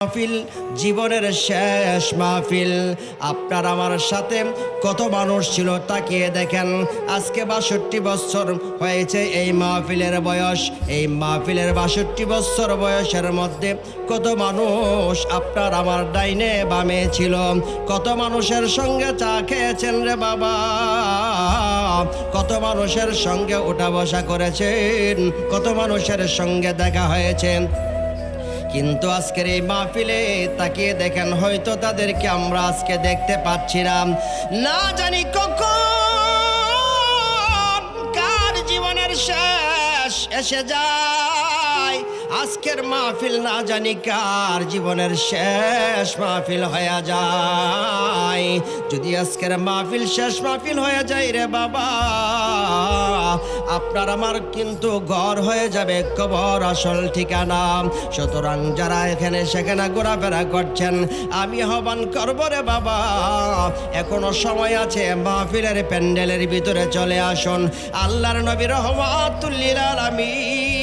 মাহফিল জীবনের শেষ মাহফিল। আপনার আমার সাথে কত মানুষ ছিল তাকিয়ে দেখেন। আজকে ৬২ বছর হয়েছে এই মাহফিলের বয়স। এই মাহফিলের ৬২ বছর বয়সের মধ্যে কত মানুষ আপনার আমার ডাইনে বামে ছিল। কত মানুষের সঙ্গে চা খেয়েছেন রে বাবা, কত মানুষের সঙ্গে উঠা বসা করেছেন, কত মানুষের সঙ্গে দেখা হয়েছে। কিন্তু আজকের এই মাহফিলে তাকিয়ে দেখেন, হয়তো তাদেরকে আমরা আজকে দেখতে পাচ্ছি না। না জানি কখন কার জীবনের শেষ এসে যায়। আজকের মাহফিল না জানি কার জীবনের শেষ মাহফিল হয়ে যায়। যদি আজকের মাহফিল শেষ মাহফিল হয়ে যায় রে বাবা, আপনার আমার কিন্তু ঘর হয়ে যাবে কবর আসল ঠিকানা। সুতরাং যারা এখানে সেখানে ঘোরাফেরা করছেন, আমি আহ্বান করব রে বাবা, এখনো সময় আছে, মাহফিলের প্যান্ডেলের ভিতরে চলে আসুন। আল্লাহর নবী রাহমাতুল লিল আলামিন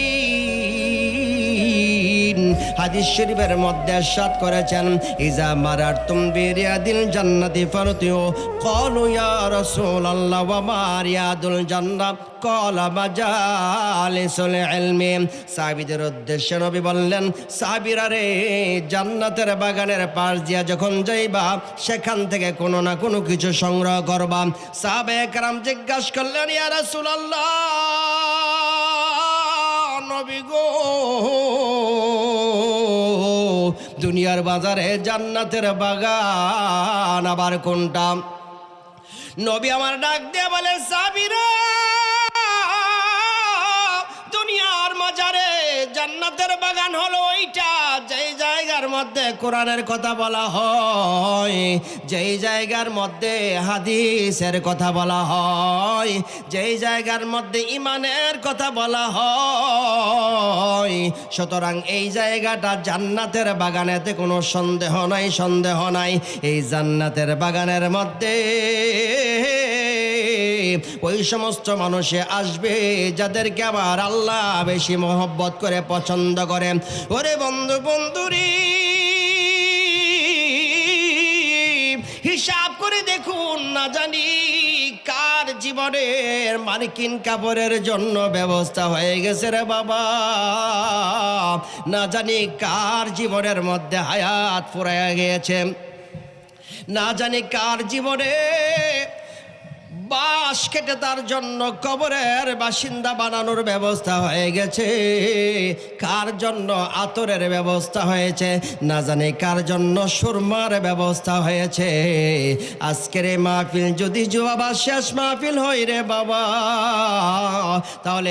হাদিস শরীফের মধ্যে ইরশাদ করেছেন, ইজা মারারতুম বিরিয়াদিল জান্নাতি ফারতিউ। ক্বালু ইয়া রাসূলুল্লাহ ওয়া মা রিয়াদুল জান্নাহ? ক্বালা মাজালিসুল ইলমি। সাহাবীদের উদ্দেশ্যে নবী বললেন, সাহাবীরা রে, জান্নাতের বাগানের পাশ দিয়া যখন যাইবা, সেখান থেকে কোনো না কোনো কিছু সংগ্রহ করবা। সাহাবায়ে কেরাম জিজ্ঞাসা করলেন, ইয়া রাসূলুল্লাহ, নবী গো, দুনিয়ার বাজারে জান্নাতের বাগান আবার কোনটা? নবী আমার ডাক দিয়ে বলে, সাহাবীরা, দুনিয়ার বাজারে জান্নাতের বাগান হলো ওইটা যেই জায়গার মধ্যে কোরআনের কথা বলা হয়, যেই জায়গার মধ্যে হাদিসের কথা বলা হয়, যেই জায়গার মধ্যে ইমানের কথা বলা হয়। সুতরাং এই জায়গাটা জান্নাতের বাগানেতে কোনো সন্দেহ নাই, সন্দেহ নাই। এই জান্নাতের বাগানের মধ্যে ওই সমস্ত মানুষে আসবে যাদেরকে আবার আল্লাহ বেশি মহব্বত করে, পছন্দ করে। ওরে বন্ধু, বন্ধুরি, হিসাব করে দেখুন, না জানি কার জীবনের মার্কিন কাপড়ের জন্য ব্যবস্থা হয়ে গেছে রে বাবা। না জানি কার জীবনের মধ্যে হায়াত ফুরাইয়া গিয়েছে। না জানি কার জীবনে বাঁশ কেটে তার জন্য কবরের বাসিন্দা বানানোর ব্যবস্থা হয়ে গেছে, কার জন্য আতরের ব্যবস্থা হয়েছে, না জানি কার জন্য সুরমার ব্যবস্থা হয়েছে। আজকের এই মাহফিল যদি জুয়া বা শেষ মাহফিল হয় রে বাবা, তাহলে